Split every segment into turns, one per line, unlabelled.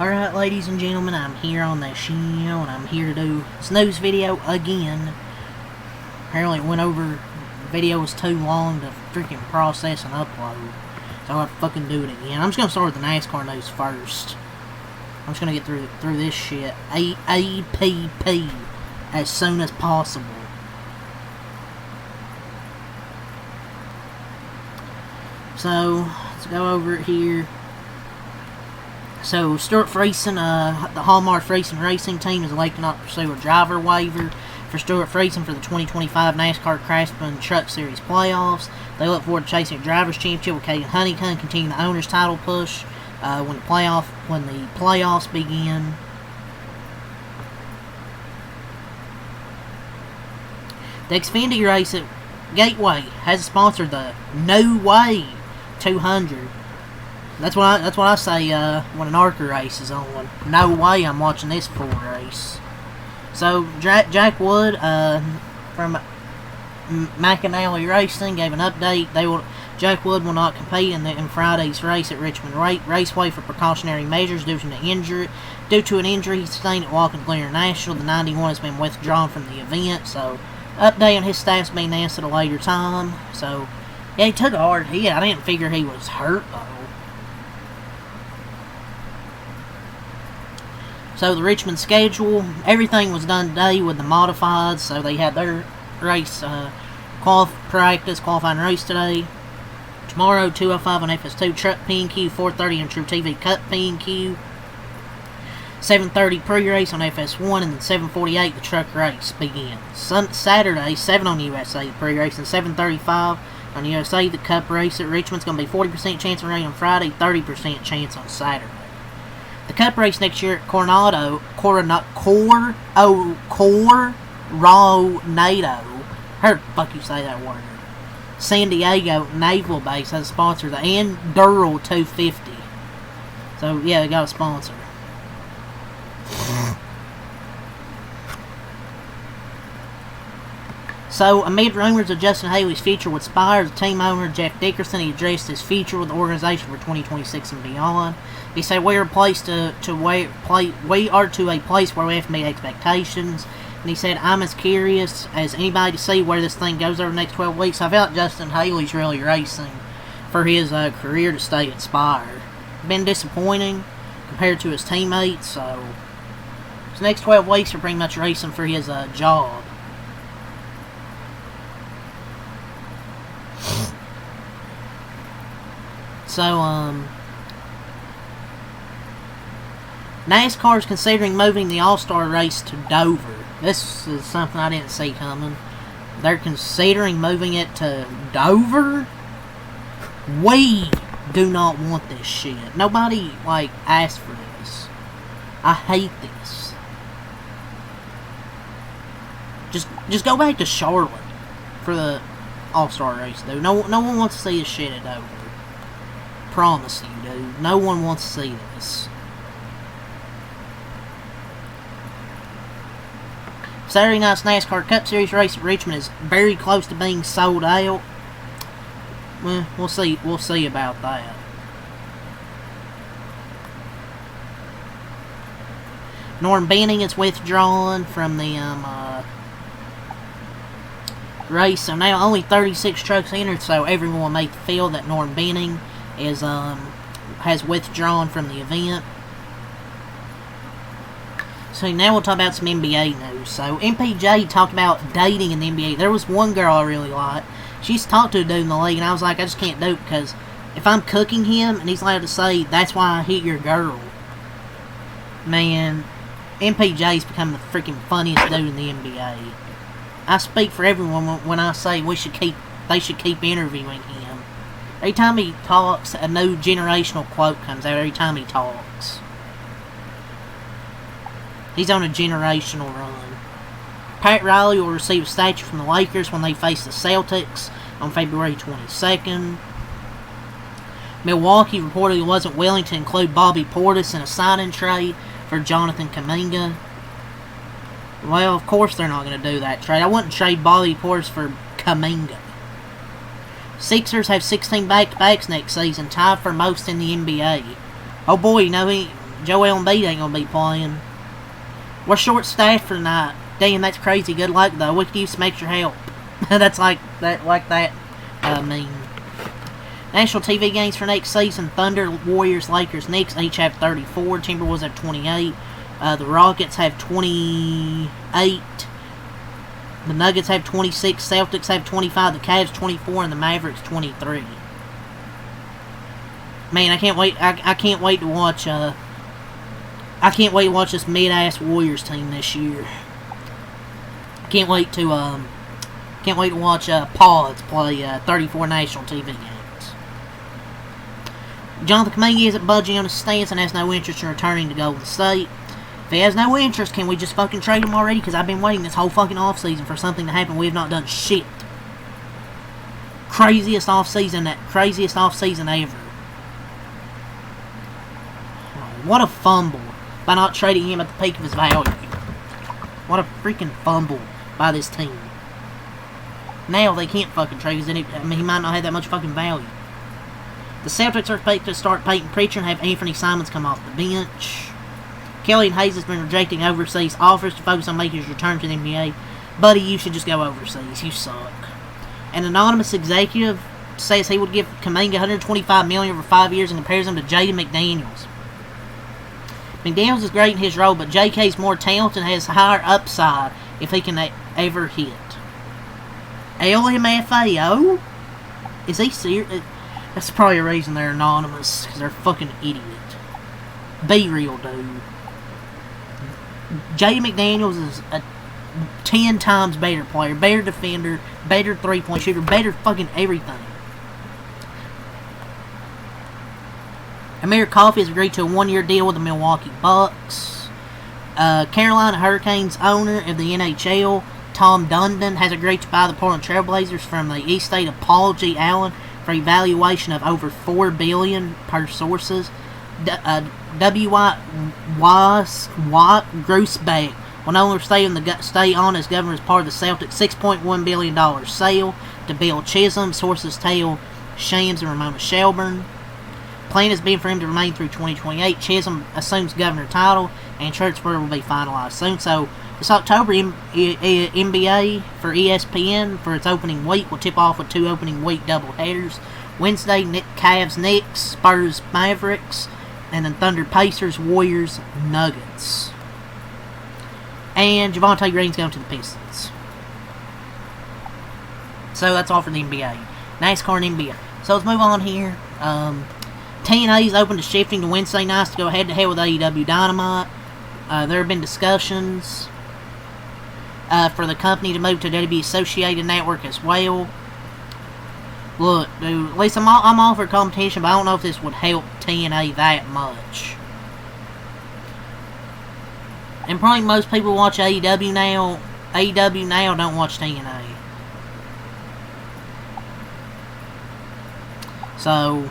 Alright, ladies and gentlemen, I'm here on the show, and I'm here to do this news video again. Apparently it went over, the video was too long to freaking process and upload, so I'll have to fucking do it again. I'm just gonna start with the NASCAR news first. I'm just gonna get through this shit APP as soon as possible. So, let's go over it here. So, Stuart Friesen, the Hallmark Friesen Racing Team is elected not to pursue a driver waiver for Stuart Friesen for the 2025 NASCAR Craftsman Truck Series playoffs. They look forward to chasing a Drivers' Championship with Caden Honeycutt, continue the owner's title push when the playoffs begin. The Xfinity race at Gateway has sponsored the No Way 200. That's what I say when an ARCA race is on. No way I'm watching this full race. So Jack Wood from McAnally Racing gave an update. Jack Wood will not compete in Friday's race at Richmond Raceway for precautionary measures due to an injury he sustained at Watkins International. The 91 has been withdrawn from the event. So update on his status being announced at a later time. So yeah, he took a hard hit. I didn't figure he was hurt though. So the Richmond schedule, everything was done today with the modifieds. So they had their race qualifying race today. Tomorrow, 2:05 on FS2 Truck P&Q, 4:30 on True TV Cup P&Q, 7:30 pre-race on FS1, and then 7:48 the truck race begins. Saturday, 7 on USA the pre-race, and 7:35 on USA the Cup race at Richmond's going to be 40% chance of rain on Friday, 30% chance on Saturday. The Cup race next year at Coronado, how the fuck you say that word? San Diego Naval Base has a sponsor, the Enduro 250. So yeah, they got a sponsor. So, amid rumors of Justin Haley's future with Spire, the team owner Jeff Dickerson, he addressed his future with the organization for 2026 and beyond. He said, "We are a place we are to a place where we have to meet expectations." And he said, "I'm as curious as anybody to see where this thing goes over the next 12 weeks." I feel like Justin Haley's really racing for his career to stay at Spire. Been disappointing compared to his teammates, so the next 12 weeks are pretty much racing for his job. So, NASCAR is considering moving the All-Star race to Dover. This is something I didn't see coming. They're considering moving it to Dover? We do not want this shit. Nobody, asked for this. I hate this. Just go back to Charlotte for the All-Star race, dude. No one wants to see this shit at Dover. Promise you, dude. No one wants to see this. Saturday night's NASCAR Cup Series race at Richmond is very close to being sold out. Well, we'll see. We'll see about that. Norm Benning is withdrawn from the race, so now only 36 trucks entered. So everyone will make the field that Norm Benning has withdrawn from the event. So now we'll talk about some NBA news. So MPJ talked about dating in the NBA. There was one girl I really liked. She used to talk to a dude in the league, and I was like, I just can't do it because if I'm cooking him and he's allowed to say, "That's why I hit your girl," man, MPJ's become the freaking funniest dude in the NBA. I speak for everyone when I say they should keep interviewing him. Every time he talks, a new generational quote comes out every time he talks. He's on a generational run. Pat Riley will receive a statue from the Lakers when they face the Celtics on February 22nd. Milwaukee reportedly wasn't willing to include Bobby Portis in a sign-in trade for Jonathan Kuminga. Well, of course they're not going to do that trade. I wouldn't trade Bobby Portis for Kuminga. Sixers have 16 back-to-backs next season, tied for most in the NBA. Oh boy, Joel Embiid ain't gonna be playing. We're short-staffed for tonight. Damn, that's crazy. Good luck, though. We could use some extra help. That's like that. I mean, national TV games for next season: Thunder, Warriors, Lakers, Knicks each have 34. Timberwolves have 28. The Rockets have 28. The Nuggets have 26. Celtics have 25. The Cavs 24, and the Mavericks 23. Man, I can't wait. I can't wait to watch. I can't wait to watch this mid-ass Warriors team this year. Can't wait to watch Pods play 34 national TV games. Jonathan Kuminga isn't budging on his stance and has no interest in returning to Golden State. If he has no interest, can we just fucking trade him already? Because I've been waiting this whole fucking offseason for something to happen. We have not done shit. Craziest offseason ever. What a fumble by not trading him at the peak of his value. What a freaking fumble by this team. Now they can't fucking trade because he might not have that much fucking value. The Celtics are expected to start Peyton Pritchard and have Anthony Simons come off the bench. Kelly Hayes has been rejecting overseas offers to focus on making his return to the NBA. Buddy, you should just go overseas. You suck. An anonymous executive says he would give Kuminga $125 million over 5 years and compares him to Jaden McDaniels. McDaniels is great in his role, but JK is more talented and has higher upside if he can ever hit. LMFAO? Is he serious? That's probably a reason they're anonymous, because they're a fucking idiot. Be real, dude. Jaden McDaniels is a 10 times better player, better defender, better three-point shooter, better fucking everything. Amir Coffey has agreed to a 1-year deal with the Milwaukee Bucks. Carolina Hurricanes owner of the NHL, Tom Dundon, has agreed to buy the Portland Trail Blazers from the East State of Paul G. Allen for a valuation of over $4 billion per sources. W.Y. Grousbeck will no longer stay on as governor as part of the Celtics' $6.1 billion sale to Bill Chisholm. Sources tell Shams and Ramona Shelburne. Plan has been for him to remain through 2028. Chisholm assumes governor title, and Churchburg will be finalized soon. So this October, NBA for ESPN for its opening week will tip off with 2 opening week doubleheaders. Wednesday, Cavs, Knicks, Spurs, Mavericks, and then Thunder, Pacers, Warriors, Nuggets. And Javonte Green's going to the Pistons. So that's all for the NBA. NASCAR and NBA. So let's move on here. TNA is open to shifting to Wednesday nights to go head-to-head with AEW Dynamite. There have been discussions for the company to move to WWE Associated Network as well. Look, dude, at least I'm all for competition, but I don't know if this would help TNA that much. And probably most people watch AEW now. AEW now don't watch TNA. So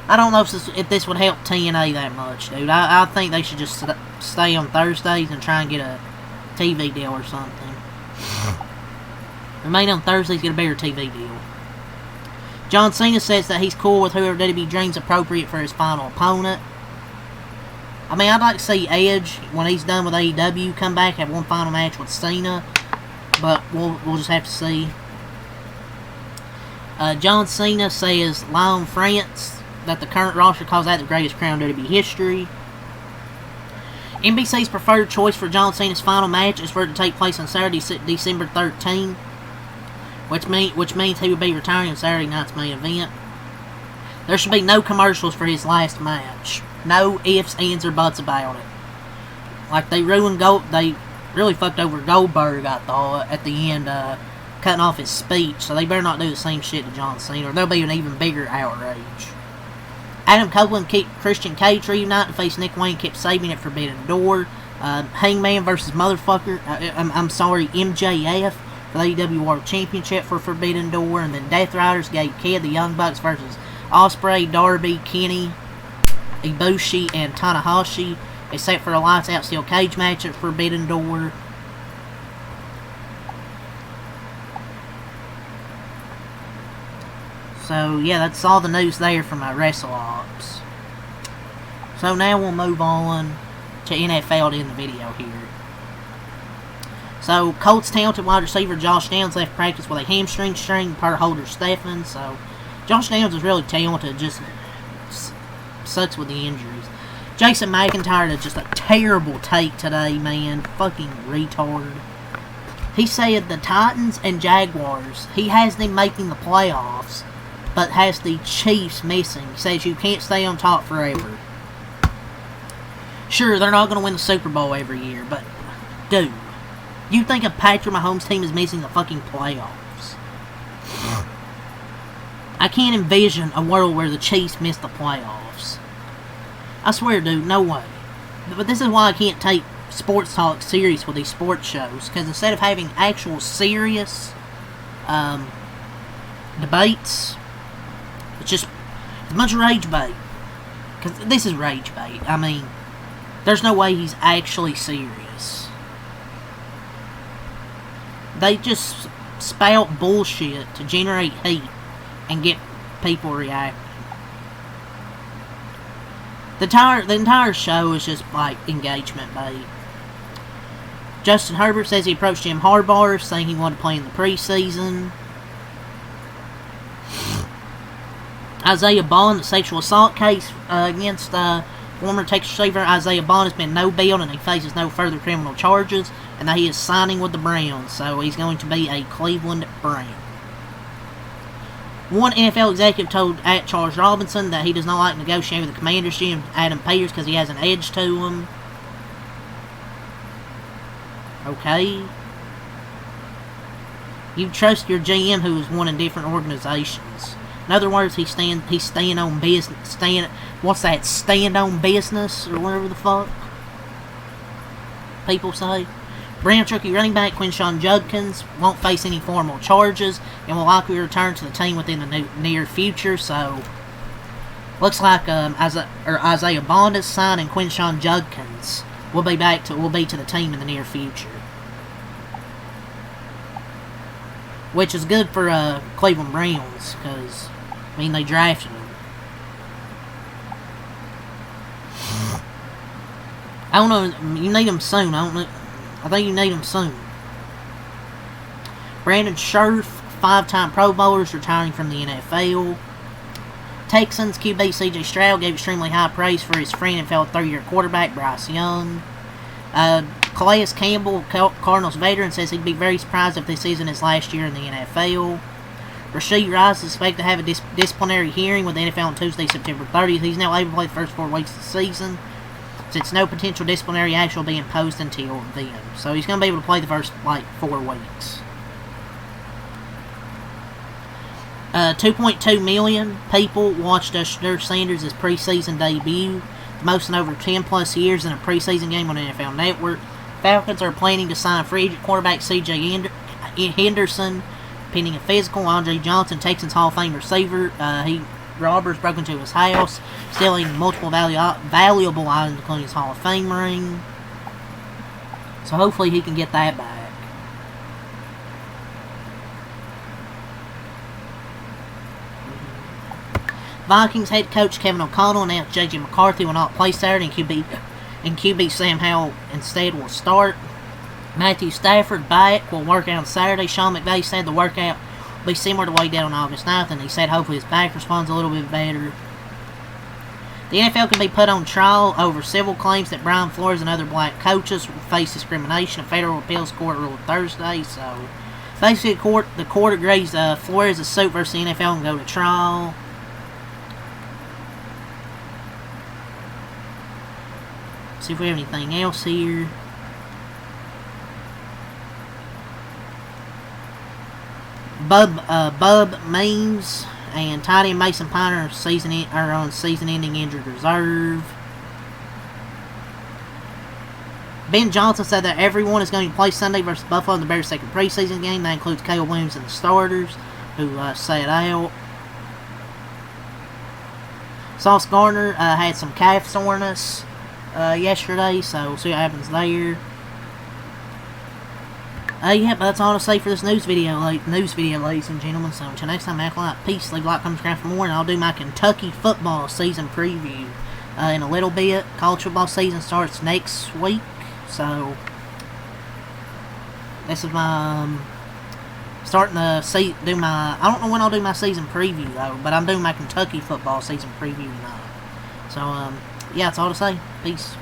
I don't know if this would help TNA that much, dude. I think they should just stay on Thursdays and try and get a TV deal or something. Remain on Thursdays, get a better TV deal. John Cena says that he's cool with whoever WWE dreams appropriate for his final opponent. I mean, I'd like to see Edge, when he's done with AEW, come back, have one final match with Cena. But we'll just have to see. John Cena says Lyon France that the current roster calls that the greatest crown in WWE history. NBC's preferred choice for John Cena's final match is for it to take place on Saturday, December 13th, which means he will be retiring on Saturday night's main event. There should be no commercials for his last match. No ifs, ands, or buts about it. Like, they really fucked over Goldberg, I thought, at the end, cutting off his speech, so they better not do the same shit to John Cena, or there'll be an even bigger outrage. Adam Copeland kept Christian Cage reunite to face Nick Wayne, kept saving at Forbidden Door. Hangman versus MJF for the AEW World Championship for Forbidden Door, and then Death Riders gave Kid the Young Bucks versus Ospreay, Darby, Kenny, Ibushi, and Tanahashi, except for a Lights Out Steel Cage match at Forbidden Door. So, yeah, that's all the news there from my Wrestle Ops. So now we'll move on to NFL to end the video here. So, Colts talented wide receiver Josh Downs left practice with a hamstring strain per Holder Stephan. So, Josh Downs is really talented, just sucks with the injuries. Jason McIntyre did just a terrible take today, man. Fucking retard. He said the Titans and Jaguars, he has them making the playoffs, but has the Chiefs missing. He says you can't stay on top forever. Sure, they're not going to win the Super Bowl every year, but, dude, you think a Patrick Mahomes team is missing the fucking playoffs? I can't envision a world where the Chiefs miss the playoffs. I swear, dude, no way. But this is why I can't take sports talk serious with these sports shows, because instead of having actual serious debates, it's just a bunch of rage bait. Because this is rage bait. I mean, there's no way he's actually serious. They just spout bullshit to generate heat and get people reacting. The entire show is just like engagement bait. Justin Herbert says he approached Jim Harbaugh saying he wanted to play in the preseason. Isaiah Bond, the sexual assault case against former Texas receiver Isaiah Bond has been no bail and he faces no further criminal charges, and that he is signing with the Browns, so he's going to be a Cleveland Brown. One NFL executive told at Charles Robinson that he does not like negotiating with the Commanders GM Adam Peters because he has an edge to him. Okay. You trust your GM who has won in different organizations. In other words, he's staying on business. Stand on business, or whatever the fuck people say. Browns rookie running back Quinshon Judkins won't face any formal charges and will likely return to the team within the near future. So, looks like Isaiah Bond is signed and Quinshon Judkins will be to the team in the near future, which is good for Cleveland Browns because I mean they drafted him. I don't know. You need him soon. I think you need him soon. Brandon Scherf, 5-time Pro Bowler, is retiring from the NFL. Texans QB C.J. Stroud gave extremely high praise for his friend and fellow third-year quarterback Bryce Young. Calais Campbell, Cardinals veteran, says he'd be very surprised if this isn't his last year in the NFL. Rashid Rice is expected to have a disciplinary hearing with the NFL on Tuesday, September 30th. He's now able to play the first 4 weeks of the season, since no potential disciplinary action will be imposed until then. So he's going to be able to play the first, 4 weeks. 2.2 million people watched Shedeur Sanders' preseason debut, the most in over 10-plus years in a preseason game on NFL Network. Falcons are planning to sign free agent quarterback C.J. Henderson, pending a physical. Andre Johnson, Texans Hall of Fame receiver, robbers broke into his house, stealing multiple valuable items, including his Hall of Fame ring. So hopefully he can get that back. Vikings head coach Kevin O'Connell announced J.J. McCarthy will not play Saturday, and QB Sam Howell instead will start. Matthew Stafford back will work out on Saturday. Sean McVay said the workout will be similar to what he did on August 9th, and he said hopefully his back responds a little bit better. The NFL can be put on trial over civil claims that Brian Flores and other black coaches will face discrimination. A federal appeals court ruled Thursday, so basically the court agrees Flores' suit versus the NFL can go to trial. See if we have anything else here. Bub Means and tight end Mason Piner are on season-ending injured reserve. Ben Johnson said that everyone is going to play Sunday versus Buffalo in the Bears' second preseason game. That includes Caleb Williams and the starters, who sat out. Sauce Gardner had some calf soreness yesterday, so we'll see what happens there. Yeah, but that's all to say for this news video, ladies and gentlemen. So until next time, act like peace, leave a like, comment, subscribe for more, and I'll do my Kentucky football season preview. in a little bit. College football season starts next week, so this is my starting to do my. I don't know when I'll do my season preview though, but I'm doing my Kentucky football season preview tonight. So yeah, that's all to say. Peace.